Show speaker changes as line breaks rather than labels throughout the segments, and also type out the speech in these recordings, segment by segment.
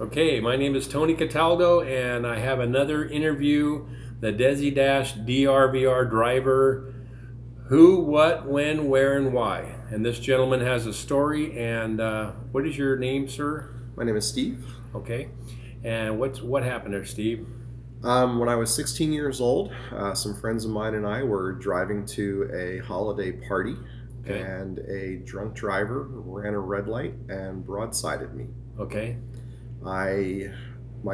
Okay, my name is Tony Cataldo, and I have another interview, the Desi-Drvr driver, who, what, when, where, and why. And this gentleman has a story, and what is your name, sir?
My name is Steve.
Okay, and what happened there, Steve?
When I was 16 years old, some friends of mine and I were driving to a holiday party,
Okay.
and a drunk driver ran a red light and broadsided me.
Okay,
My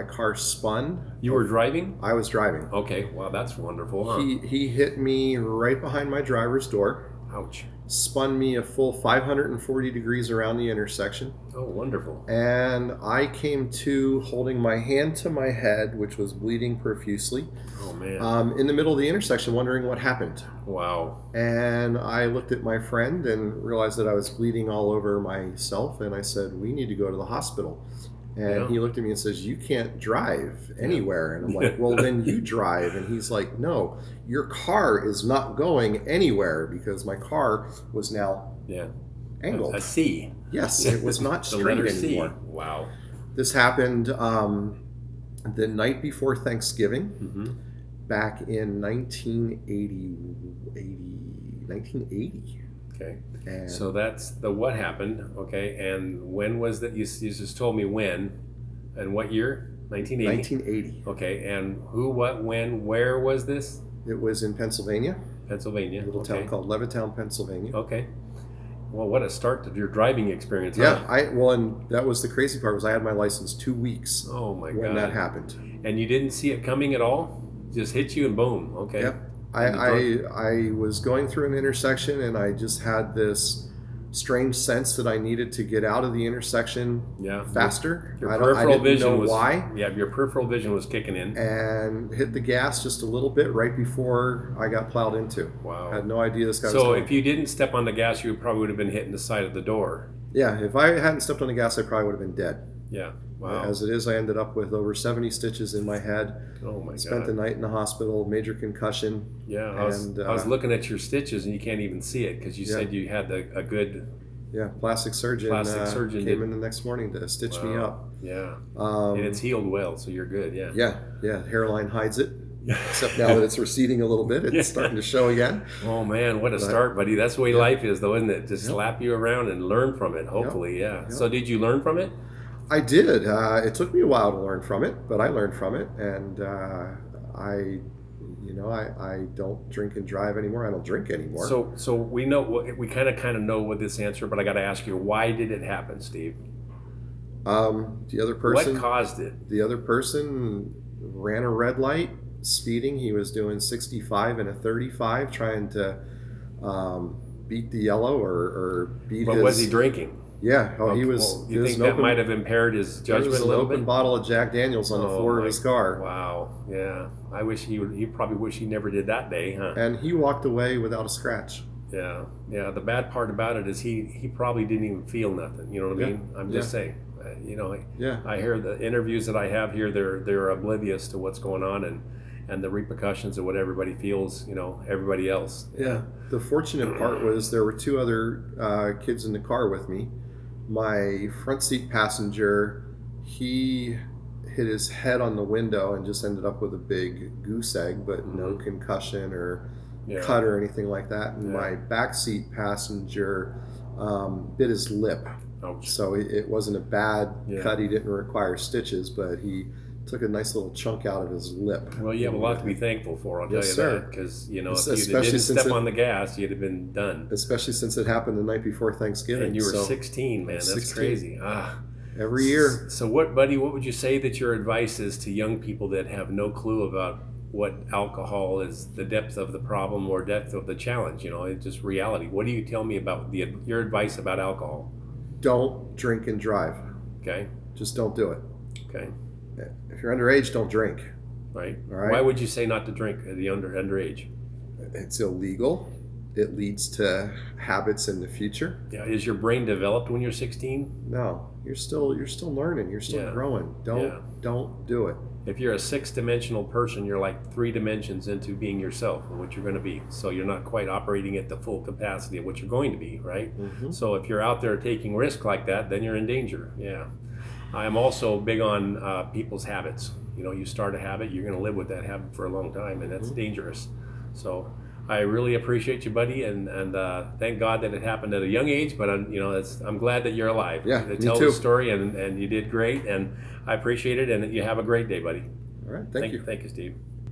car spun.
you were driving?
I was driving.
Okay, wow, that's wonderful, huh?
He hit me right behind my driver's door,
Ouch.
spun me a full 540 degrees around the intersection,
Oh, wonderful.
and I came to holding my hand to my head, which was bleeding profusely,
Oh, man.
in the middle of the intersection, wondering what happened.
Wow.
And I looked at my friend and realized that I was bleeding all over myself, and I said, "We need to go to the hospital." And
Yeah.
he looked at me and says, "You can't drive anywhere." And I'm like, "Well, then you drive." And he's like, "No, your car is not going anywhere," because my car was now
Yeah.
angled.
A C.
Yes, it was not
The
straight
letter C.
anymore.
Wow.
This happened the night before Thanksgiving,
Mm-hmm.
back in 1980.
Okay.
And
So that's the what happened. Okay. And when was that? You just told me when and what year? 1980.
1980.
Okay. And who, what, when, where was this?
It was in Pennsylvania,
Pennsylvania.
a little
Okay.
town called Levittown, Pennsylvania.
Okay. Well, what a start to your driving experience.
Yeah,
Huh?
and that was the crazy part, was I had my license 2 weeks
Oh my
when
God.
that happened.
And you didn't see it coming at all? Just hit you and boom. Okay.
Yep.
And the
I was going through an intersection, and I just had this strange sense that I needed to get out of the intersection
Yeah.
faster.
Your
I
peripheral
didn't
vision
know
was
why.
Yeah, your peripheral vision was kicking in.
And hit the gas just a little bit right before I got plowed into.
Wow.
I had no idea this guy was
So
coming.
if you didn't step on the gas, you probably would have been hitting the side of the door.
Yeah, if I hadn't stepped on the gas, I probably would have been dead.
Yeah. Wow.
As it is, I ended up with over 70 stitches in my head.
Oh my
Spent
God.
the night in the hospital, major concussion.
Yeah, I was looking at your stitches and you can't even see it because you
Yeah.
said you had a good.
Yeah, plastic surgeon,
Surgeon
came
did.
in the next morning to stitch me
Wow.
up.
Yeah,
Um,
and it's healed well, so you're good. Yeah.
yeah, hairline hides it. Except now that it's receding a little bit, it's
Yeah.
starting to show again.
Oh man, what a
But-
start, buddy! That's the way
Yeah.
life is, though, isn't it? Just
Yep.
slap you around and learn from it. Hopefully, yeah.
Yep.
So did you learn from it?
I did. It took me a while to learn from it, but I learned from it, and I don't drink and drive anymore. I don't drink anymore.
So we know we kind of know what this answer, but I got to ask you, why did it happen, Steve?
The other person,
What caused it?
the other person ran a red light, speeding. He was doing 65 and a 35, trying to beat the yellow or beat
But
his.
was he drinking?
Yeah. Oh, he
Okay,
was.
well, you
there's
think
an
that
open-
might have impaired his
there
judgment
was
a
an
little
open
bit?
bottle of Jack Daniels on the
Oh,
floor of
my-
his car,
Wow. Yeah. I wish he probably wish he never did that day, huh?
and he walked away without a scratch.
Yeah. Yeah. The bad part about it is he probably didn't even feel nothing. You know what I
Yeah.
mean? I'm just saying.
Yeah.
I hear the interviews that I have here. They're oblivious to what's going on and the repercussions of what everybody feels. Everybody else.
Yeah. The fortunate part was there were two other kids in the car with me. My front seat passenger, he hit his head on the window and just ended up with a big goose egg, but no concussion or
Yeah.
cut or anything like that. And
Yeah.
my back seat passenger bit his lip.
Ouch.
So it wasn't a bad
Yeah.
cut. He didn't require stitches, but he took a nice little chunk out of his lip.
Well, you have a lot to be thankful for. I'll tell
Yes,
you
sir.
that, because if you
Especially
didn't
since
step
it-
on the gas, you'd have been done.
Especially since it happened the night before Thanksgiving.
And you were
So
16, man. That's
16.
crazy.
every year.
So, buddy? What would you say that your advice is to young people that have no clue about what alcohol is, the depth of the problem or depth of the challenge? It's just reality. What do you tell me about your advice about alcohol?
Don't drink and drive.
Okay.
Just don't do it.
Okay.
If you're underage, don't drink.
Right.
All right.
Why would you say not to drink at the underage?
It's illegal. It leads to habits in the future.
Yeah. Is your brain developed when you're 16?
No, you're still learning. You're still
Yeah.
growing. Don't do it.
If you're a 6-dimensional person, you're like 3 dimensions into being yourself and what you're going to be. So you're not quite operating at the full capacity of what you're going to be, right?
Mm-hmm.
So if you're out there taking risk like that, then you're in danger. Yeah. I'm also big on people's habits. You know, you start a habit, you're going to live with that habit for a long time, and that's dangerous. So I really appreciate you, buddy, and thank God that it happened at a young age. But I'm glad that you're alive.
Yeah,
To
me
tell
too.
the story, and you did great, and I appreciate it. And you have a great day, buddy.
All right, thank you.
Thank you, Steve.